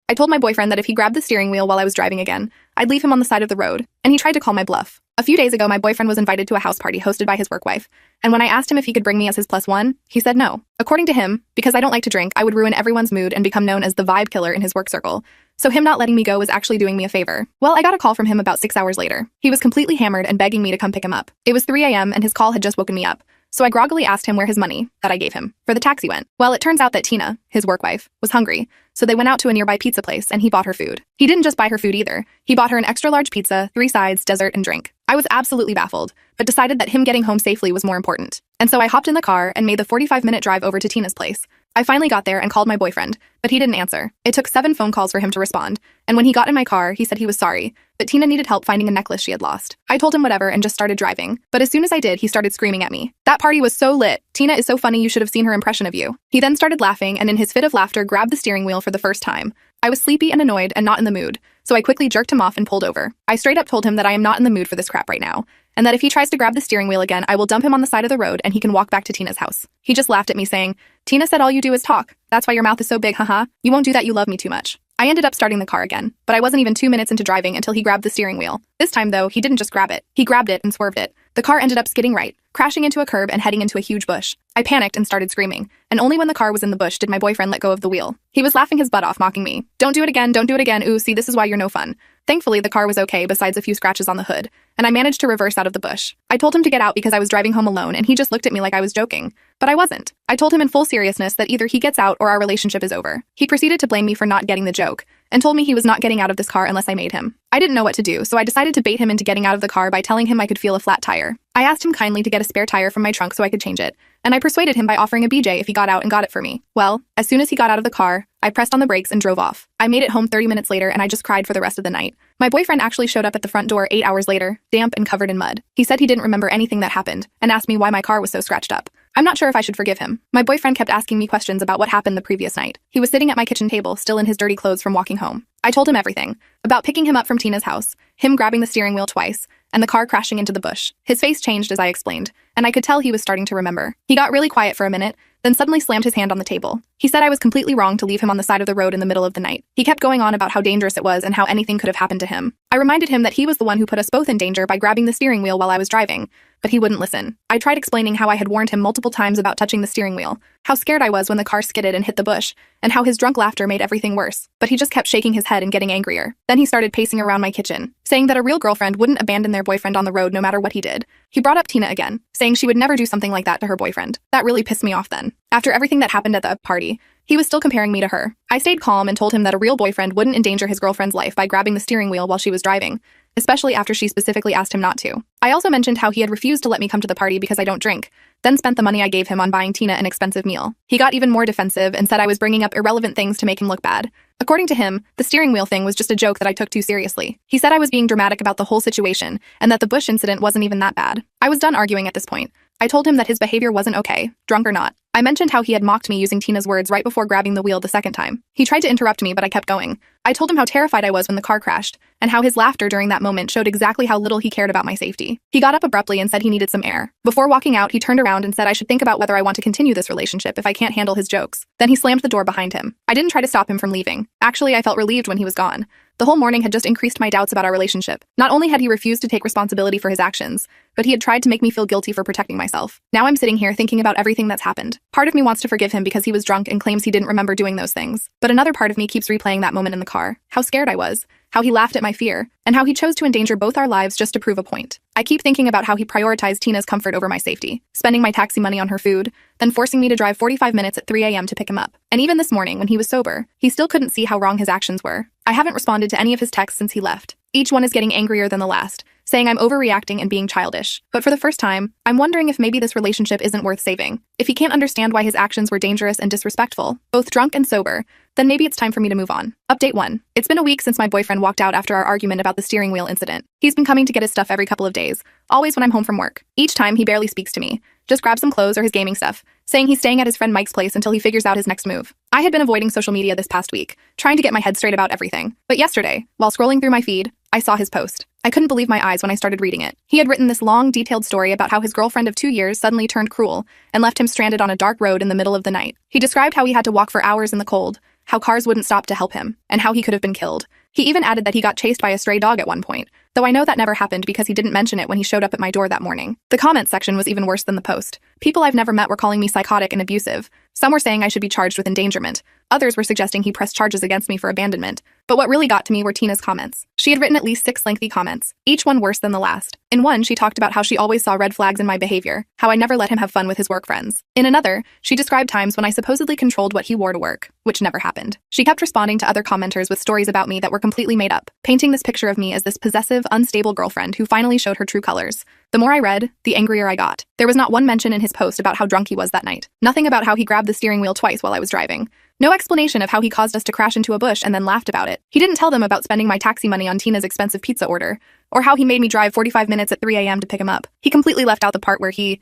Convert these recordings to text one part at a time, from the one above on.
I told my boyfriend that if he grabbed the steering wheel while I was driving again, I'd leave him on the side of the road, and he tried to call my bluff. A few days ago, my boyfriend was invited to a house party hosted by his work wife, and when I asked him if he could bring me as his plus one, he said no. According to him, because I don't like to drink, I would ruin everyone's mood and become known as the vibe killer in his work circle. So him not letting me go was actually doing me a favor. Well, I got a call from him about 6 hours later. He was completely hammered and begging me to come pick him up. It was 3 a.m. and his call had just woken me up. So I groggily asked him where his money, that I gave him, for the taxi went. Well, it turns out that Tina, his work wife, was hungry, so they went out to a nearby pizza place and he bought her food. He didn't just buy her food either. He bought her an extra large pizza, 3 sides, dessert, and drink. I was absolutely baffled, but decided that him getting home safely was more important. And so I hopped in the car and made the 45-minute drive over to Tina's place. I finally got there and called my boyfriend, but he didn't answer. It took 7 phone calls for him to respond, and when he got in my car, he said he was sorry, but Tina needed help finding a necklace she had lost. I told him whatever and just started driving, but as soon as I did, he started screaming at me. That party was so lit. Tina is so funny, you should have seen her impression of you. He then started laughing and in his fit of laughter grabbed the steering wheel for the first time. I was sleepy and annoyed and not in the mood, so I quickly jerked him off and pulled over. I straight up told him that I am not in the mood for this crap right now, and that if he tries to grab the steering wheel again, I will dump him on the side of the road and he can walk back to Tina's house. He just laughed at me saying, "Tina said all you do is talk. That's why your mouth is so big, haha. You won't do that, you love me too much." I ended up starting the car again, but I wasn't even 2 minutes into driving until he grabbed the steering wheel. This time though, he didn't just grab it. He grabbed it and swerved it. The car ended up skidding right, crashing into a curb and heading into a huge bush. I panicked and started screaming, and only when the car was in the bush did my boyfriend let go of the wheel. He was laughing his butt off, mocking me. "Don't do it again, don't do it again, ooh, see, this is why you're no fun." Thankfully, the car was okay besides a few scratches on the hood, and I managed to reverse out of the bush. I told him to get out because I was driving home alone, and he just looked at me like I was joking. But I wasn't. I told him in full seriousness that either he gets out or our relationship is over. He proceeded to blame me for not getting the joke, and told me he was not getting out of this car unless I made him. I didn't know what to do, so I decided to bait him into getting out of the car by telling him I could feel a flat tire. I asked him kindly to get a spare tire from my trunk so I could change it, and I persuaded him by offering a BJ if he got out and got it for me. Well, as soon as he got out of the car, I pressed on the brakes and drove off. I made it home 30 minutes later and I just cried for the rest of the night. My boyfriend actually showed up at the front door 8 hours later, damp and covered in mud. He said he didn't remember anything that happened, and asked me why my car was so scratched up. I'm not sure if I should forgive him. My boyfriend kept asking me questions about what happened the previous night. He was sitting at my kitchen table, still in his dirty clothes from walking home. I told him everything. About picking him up from Tina's house, him grabbing the steering wheel twice, and the car crashing into the bush. His face changed as I explained, and I could tell he was starting to remember. He got really quiet for a minute, then suddenly slammed his hand on the table. He said I was completely wrong to leave him on the side of the road in the middle of the night. He kept going on about how dangerous it was and how anything could have happened to him. I reminded him that he was the one who put us both in danger by grabbing the steering wheel while I was driving, but he wouldn't listen. I tried explaining how I had warned him multiple times about touching the steering wheel, how scared I was when the car skidded and hit the bush, and how his drunk laughter made everything worse. But he just kept shaking his head and getting angrier. Then he started pacing around my kitchen, saying that a real girlfriend wouldn't abandon their boyfriend on the road no matter what he did. He brought up Tina again, saying she would never do something like that to her boyfriend. That really pissed me off then. After everything that happened at the party, he was still comparing me to her. I stayed calm and told him that a real boyfriend wouldn't endanger his girlfriend's life by grabbing the steering wheel while she was driving, especially after she specifically asked him not to. I also mentioned how he had refused to let me come to the party because I don't drink, then spent the money I gave him on buying Tina an expensive meal. He got even more defensive and said I was bringing up irrelevant things to make him look bad. According to him, the steering wheel thing was just a joke that I took too seriously. He said I was being dramatic about the whole situation and that the bush incident wasn't even that bad. I was done arguing at this point. I told him that his behavior wasn't okay, drunk or not. I mentioned how he had mocked me using Tina's words right before grabbing the wheel the second time. He tried to interrupt me, but I kept going. I told him how terrified I was when the car crashed, and how his laughter during that moment showed exactly how little he cared about my safety. He got up abruptly and said he needed some air. Before walking out, he turned around and said I should think about whether I want to continue this relationship if I can't handle his jokes. Then he slammed the door behind him. I didn't try to stop him from leaving. Actually, I felt relieved when he was gone. The whole morning had just increased my doubts about our relationship. Not only had he refused to take responsibility for his actions, but he had tried to make me feel guilty for protecting myself. Now I'm sitting here thinking about everything that's happened. Part of me wants to forgive him because he was drunk and claims he didn't remember doing those things. But another part of me keeps replaying that moment in the car. How scared I was, how he laughed at my fear, and how he chose to endanger both our lives just to prove a point. I keep thinking about how he prioritized Tina's comfort over my safety, spending my taxi money on her food, then forcing me to drive 45 minutes at 3 a.m. to pick him up. And even this morning, when he was sober, he still couldn't see how wrong his actions were. I haven't responded to any of his texts since he left. Each one is getting angrier than the last, saying I'm overreacting and being childish. But for the first time, I'm wondering if maybe this relationship isn't worth saving. If he can't understand why his actions were dangerous and disrespectful, both drunk and sober, then maybe it's time for me to move on. Update 1. It's been a week since my boyfriend walked out after our argument about the steering wheel incident. He's been coming to get his stuff every couple of days, always when I'm home from work. Each time, he barely speaks to me, just grabs some clothes or his gaming stuff, saying he's staying at his friend Mike's place until he figures out his next move. I had been avoiding social media this past week, trying to get my head straight about everything. But yesterday, while scrolling through my feed, I saw his post. I couldn't believe my eyes when I started reading it. He had written this long, detailed story about how his girlfriend of 2 years suddenly turned cruel and left him stranded on a dark road in the middle of the night. He described how he had to walk for hours in the cold, how cars wouldn't stop to help him, and how he could have been killed. He even added that he got chased by a stray dog at one point, though I know that never happened because he didn't mention it when he showed up at my door that morning. The comments section was even worse than the post. People I've never met were calling me psychotic and abusive. Some were saying I should be charged with endangerment. Others were suggesting he pressed charges against me for abandonment. But what really got to me were Tina's comments. She had written at least 6 lengthy comments, each one worse than the last. In one, she talked about how she always saw red flags in my behavior, how I never let him have fun with his work friends. In another, she described times when I supposedly controlled what he wore to work, which never happened. She kept responding to other commenters with stories about me that were completely made up, painting this picture of me as this possessive, unstable girlfriend who finally showed her true colors. The more I read, the angrier I got. There was not one mention in his post about how drunk he was that night. Nothing about how he grabbed the steering wheel twice while I was driving. No explanation of how he caused us to crash into a bush and then laughed about it. He didn't tell them about spending my taxi money on Tina's expensive pizza order, or how he made me drive 45 minutes at 3 a.m. to pick him up. He completely left out the part where he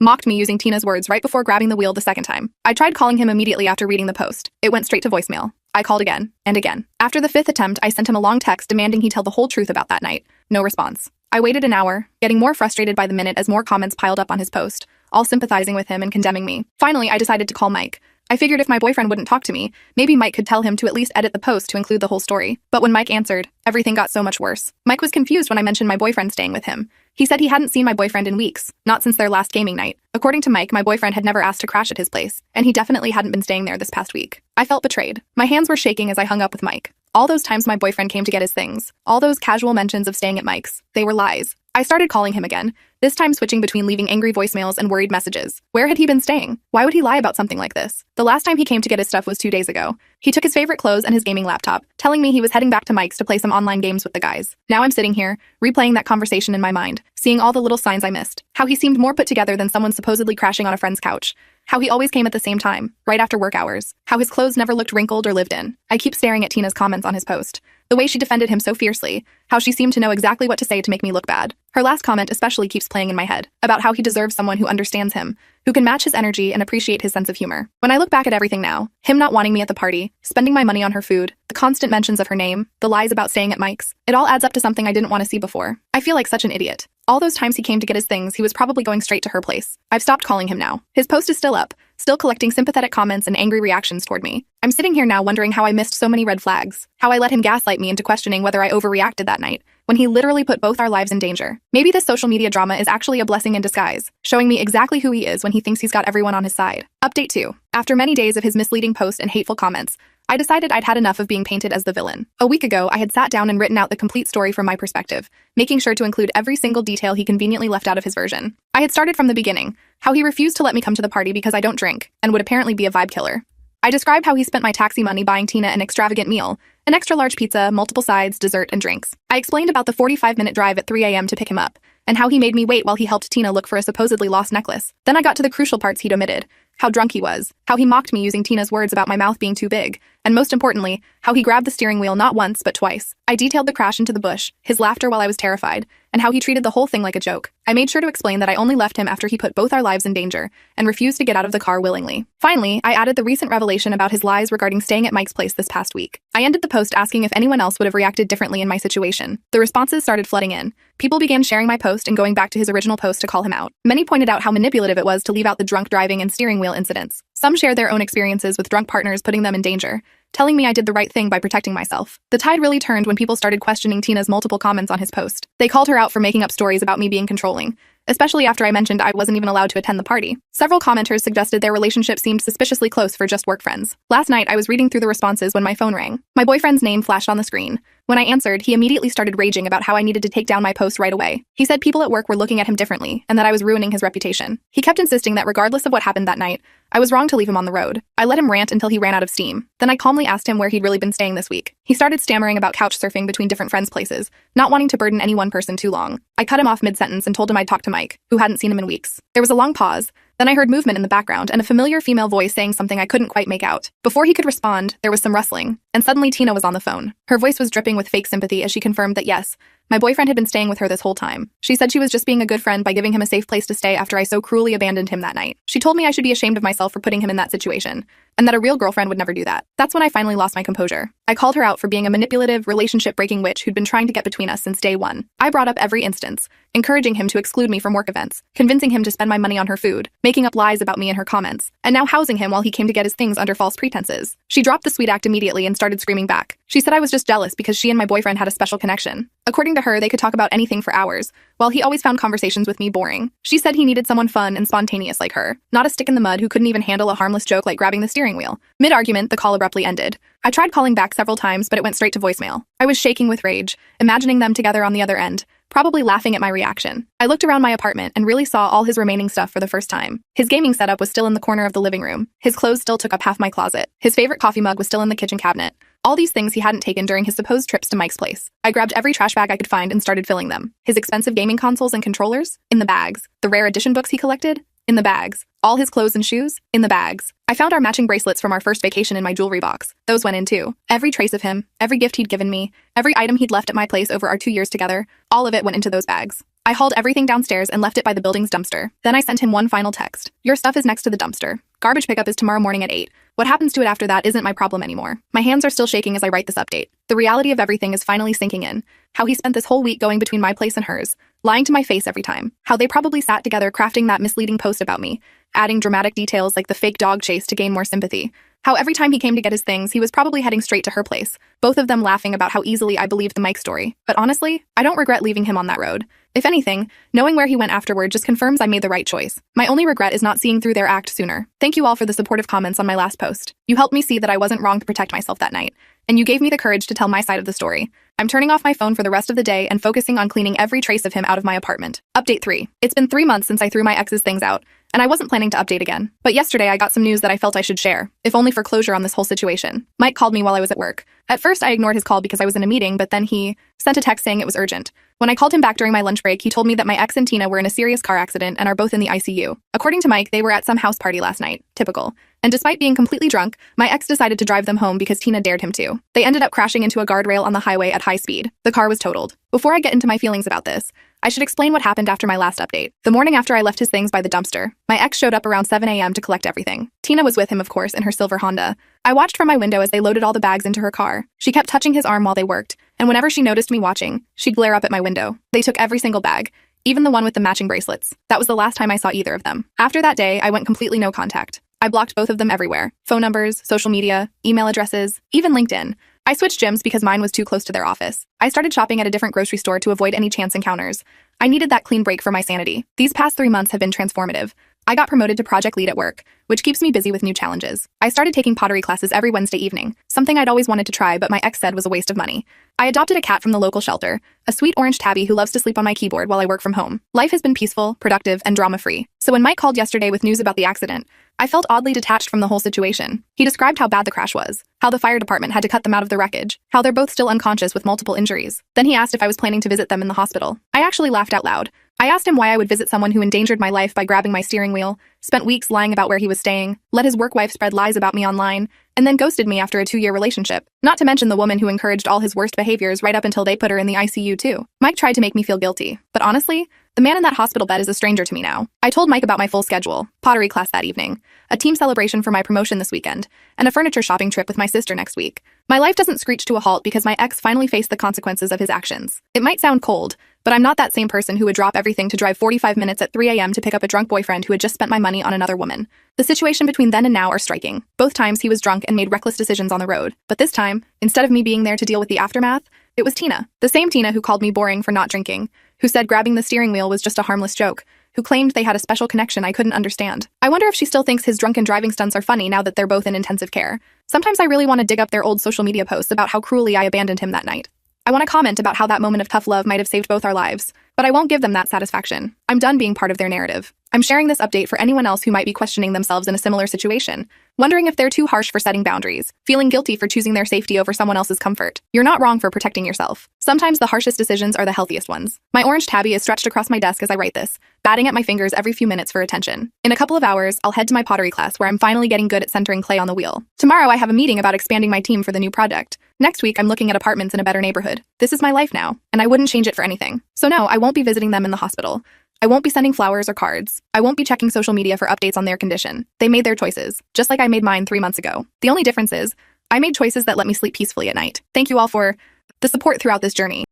mocked me using Tina's words right before grabbing the wheel the second time. I tried calling him immediately after reading the post. It went straight to voicemail. I called again and again. After the 5th attempt, I sent him a long text demanding he tell the whole truth about that night. No response. I waited an hour, getting more frustrated by the minute as more comments piled up on his post, all sympathizing with him and condemning me. Finally, I decided to call Mike. I figured if my boyfriend wouldn't talk to me, maybe Mike could tell him to at least edit the post to include the whole story. But when Mike answered, everything got so much worse. Mike was confused when I mentioned my boyfriend staying with him. He said he hadn't seen my boyfriend in weeks, not since their last gaming night. According to Mike, my boyfriend had never asked to crash at his place, and he definitely hadn't been staying there this past week. I felt betrayed. My hands were shaking as I hung up with Mike. All those times my boyfriend came to get his things, all those casual mentions of staying at Mike's, they were lies. I started calling him again, this time switching between leaving angry voicemails and worried messages. Where had he been staying? Why would he lie about something like this? The last time he came to get his stuff was 2 days ago. He took his favorite clothes and his gaming laptop, telling me he was heading back to Mike's to play some online games with the guys. Now I'm sitting here, replaying that conversation in my mind, seeing all the little signs I missed. How he seemed more put together than someone supposedly crashing on a friend's couch. How he always came at the same time, right after work hours. How his clothes never looked wrinkled or lived in. I keep staring at Tina's comments on his post. The way she defended him so fiercely, how she seemed to know exactly what to say to make me look bad. Her last comment especially keeps playing in my head, about how he deserves someone who understands him, who can match his energy and appreciate his sense of humor. When I look back at everything now, him not wanting me at the party, spending my money on her food, the constant mentions of her name, the lies about staying at Mike's, it all adds up to something I didn't want to see before. I feel like such an idiot. All those times he came to get his things, he was probably going straight to her place. I've stopped calling him now. His post is still up, still collecting sympathetic comments and angry reactions toward me. I'm sitting here now wondering how I missed so many red flags, how I let him gaslight me into questioning whether I overreacted that night, when he literally put both our lives in danger. Maybe this social media drama is actually a blessing in disguise, showing me exactly who he is when he thinks he's got everyone on his side. Update 2. After many days of his misleading posts and hateful comments, I decided I'd had enough of being painted as the villain. A week ago, I had sat down and written out the complete story from my perspective, making sure to include every single detail he conveniently left out of his version. I had started from the beginning, how he refused to let me come to the party because I don't drink, and would apparently be a vibe killer. I described how he spent my taxi money buying Tina an extravagant meal, an extra-large pizza, multiple sides, dessert, and drinks. I explained about the 45-minute drive at 3 a.m. to pick him up, and how he made me wait while he helped Tina look for a supposedly lost necklace. Then I got to the crucial parts he'd omitted, how drunk he was, how he mocked me using Tina's words about my mouth being too big, and most importantly, how he grabbed the steering wheel not once but twice. I detailed the crash into the bush, his laughter while I was terrified, and how he treated the whole thing like a joke. I made sure to explain that I only left him after he put both our lives in danger, and refused to get out of the car willingly. Finally, I added the recent revelation about his lies regarding staying at Mike's place this past week. I ended the post asking if anyone else would have reacted differently in my situation. The responses started flooding in. People began sharing my post and going back to his original post to call him out. Many pointed out how manipulative it was to leave out the drunk driving and steering wheel incidents. Some shared their own experiences with drunk partners putting them in danger, telling me I did the right thing by protecting myself. The tide really turned when people started questioning Tina's multiple comments on his post. They called her out for making up stories about me being controlling, especially after I mentioned I wasn't even allowed to attend the party. Several commenters suggested their relationship seemed suspiciously close for just work friends. Last night, I was reading through the responses when my phone rang. My boyfriend's name flashed on the screen. When I answered, he immediately started raging about how I needed to take down my post right away. He said people at work were looking at him differently, and that I was ruining his reputation. He kept insisting that regardless of what happened that night, I was wrong to leave him on the road. I let him rant until he ran out of steam. Then I calmly asked him where he'd really been staying this week. He started stammering about couch surfing between different friends' places, not wanting to burden any one person too long. I cut him off mid-sentence and told him I'd talk to Mike, who hadn't seen him in weeks. There was a long pause. Then I heard movement in the background and a familiar female voice saying something I couldn't quite make out. Before he could respond, there was some rustling, and suddenly Tina was on the phone. Her voice was dripping with fake sympathy as she confirmed that yes, my boyfriend had been staying with her this whole time. She said she was just being a good friend by giving him a safe place to stay after I so cruelly abandoned him that night. She told me I should be ashamed of myself for putting him in that situation, and that a real girlfriend would never do that. That's when I finally lost my composure. I called her out for being a manipulative, relationship-breaking witch who'd been trying to get between us since day one. I brought up every instance, encouraging him to exclude me from work events, convincing him to spend my money on her food, making up lies about me in her comments, and now housing him while he came to get his things under false pretenses. She dropped the sweet act immediately and started screaming back. She said I was just jealous because she and my boyfriend had a special connection. According to her, they could talk about anything for hours, while he always found conversations with me boring. She said he needed someone fun and spontaneous like her, not a stick in the mud who couldn't even handle a harmless joke like grabbing the steering wheel. Mid-argument, the call abruptly ended. I tried calling back several times, but it went straight to voicemail. I was shaking with rage, imagining them together on the other end, probably laughing at my reaction. I looked around my apartment and really saw all his remaining stuff for the first time. His gaming setup was still in the corner of the living room. His clothes still took up half my closet. His favorite coffee mug was still in the kitchen cabinet. All these things he hadn't taken during his supposed trips to Mike's place. I grabbed every trash bag I could find and started filling them. His expensive gaming consoles and controllers? In the bags. The rare edition books he collected? In the bags. All his clothes and shoes? In the bags. I found our matching bracelets from our first vacation in my jewelry box. Those went in too. Every trace of him, every gift he'd given me, every item he'd left at my place over our 2 years together, all of it went into those bags. I hauled everything downstairs and left it by the building's dumpster. Then I sent him one final text. Your stuff is next to the dumpster. Garbage pickup is tomorrow morning at 8. What happens to it after that isn't my problem anymore. My hands are still shaking as I write this update. The reality of everything is finally sinking in. How he spent this whole week going between my place and hers, lying to my face every time. How they probably sat together crafting that misleading post about me, adding dramatic details like the fake dog chase to gain more sympathy. How every time he came to get his things, he was probably heading straight to her place, both of them laughing about how easily I believed the Mike story. But honestly, I don't regret leaving him on that road. If anything, knowing where he went afterward just confirms I made the right choice. My only regret is not seeing through their act sooner. Thank you all for the supportive comments on my last post. You helped me see that I wasn't wrong to protect myself that night, and you gave me the courage to tell my side of the story. I'm turning off my phone for the rest of the day and focusing on cleaning every trace of him out of my apartment. Update 3. It's been 3 months since I threw my ex's things out, and I wasn't planning to update again. But yesterday I got some news that I felt I should share, if only for closure on this whole situation. Mike called me while I was at work. At first I ignored his call because I was in a meeting, but then he sent a text saying it was urgent. When I called him back during my lunch break, he told me that my ex and Tina were in a serious car accident and are both in the ICU. According to Mike, they were at some house party last night. Typical. And despite being completely drunk, my ex decided to drive them home because Tina dared him to. They ended up crashing into a guardrail on the highway at high speed. The car was totaled. Before I get into my feelings about this, I should explain what happened after my last update. The morning after I left his things by the dumpster, my ex showed up around 7 a.m. to collect everything. Tina was with him, of course, in her silver Honda. I watched from my window as they loaded all the bags into her car. She kept touching his arm while they worked, and whenever she noticed me watching, she'd glare up at my window. They took every single bag, even the one with the matching bracelets. That was the last time I saw either of them. After that day, I went completely no contact. I blocked both of them everywhere. Phone numbers, social media, email addresses, even LinkedIn. I switched gyms because mine was too close to their office. I started shopping at a different grocery store to avoid any chance encounters. I needed that clean break for my sanity. These past 3 months have been transformative. I got promoted to project lead at work, which keeps me busy with new challenges. I started taking pottery classes every Wednesday evening, something I'd always wanted to try but my ex said was a waste of money. I adopted a cat from the local shelter, a sweet orange tabby who loves to sleep on my keyboard while I work from home. Life has been peaceful, productive, and drama-free. So when Mike called yesterday with news about the accident, I felt oddly detached from the whole situation. He described how bad the crash was, how the fire department had to cut them out of the wreckage, how they're both still unconscious with multiple injuries. Then he asked if I was planning to visit them in the hospital. I actually laughed out loud. I asked him why I would visit someone who endangered my life by grabbing my steering wheel, spent weeks lying about where he was staying, let his work wife spread lies about me online, and then ghosted me after a 2-year relationship. Not to mention the woman who encouraged all his worst behaviors right up until they put her in the ICU too. Mike tried to make me feel guilty, but honestly, the man in that hospital bed is a stranger to me now. I told Mike about my full schedule, pottery class that evening, a team celebration for my promotion this weekend, and a furniture shopping trip with my sister next week. My life doesn't screech to a halt because my ex finally faced the consequences of his actions. It might sound cold, but I'm not that same person who would drop everything to drive 45 minutes at 3 a.m. to pick up a drunk boyfriend who had just spent my money on another woman. The situation between then and now are striking. Both times he was drunk and made reckless decisions on the road. But this time, instead of me being there to deal with the aftermath, it was Tina. The same Tina who called me boring for not drinking, who said grabbing the steering wheel was just a harmless joke, who claimed they had a special connection I couldn't understand. I wonder if she still thinks his drunken driving stunts are funny now that they're both in intensive care. Sometimes I really want to dig up their old social media posts about how cruelly I abandoned him that night. I want to comment about how that moment of tough love might have saved both our lives, but I won't give them that satisfaction. I'm done being part of their narrative. I'm sharing this update for anyone else who might be questioning themselves in a similar situation, wondering if they're too harsh for setting boundaries, feeling guilty for choosing their safety over someone else's comfort. You're not wrong for protecting yourself. Sometimes the harshest decisions are the healthiest ones. My orange tabby is stretched across my desk as I write this, batting at my fingers every few minutes for attention. In a couple of hours, I'll head to my pottery class where I'm finally getting good at centering clay on the wheel. Tomorrow, I have a meeting about expanding my team for the new project. Next week, I'm looking at apartments in a better neighborhood. This is my life now, and I wouldn't change it for anything. So no, I won't be visiting them in the hospital. I won't be sending flowers or cards. I won't be checking social media for updates on their condition. They made their choices, just like I made mine 3 months ago. The only difference is, I made choices that let me sleep peacefully at night. Thank you all for the support throughout this journey.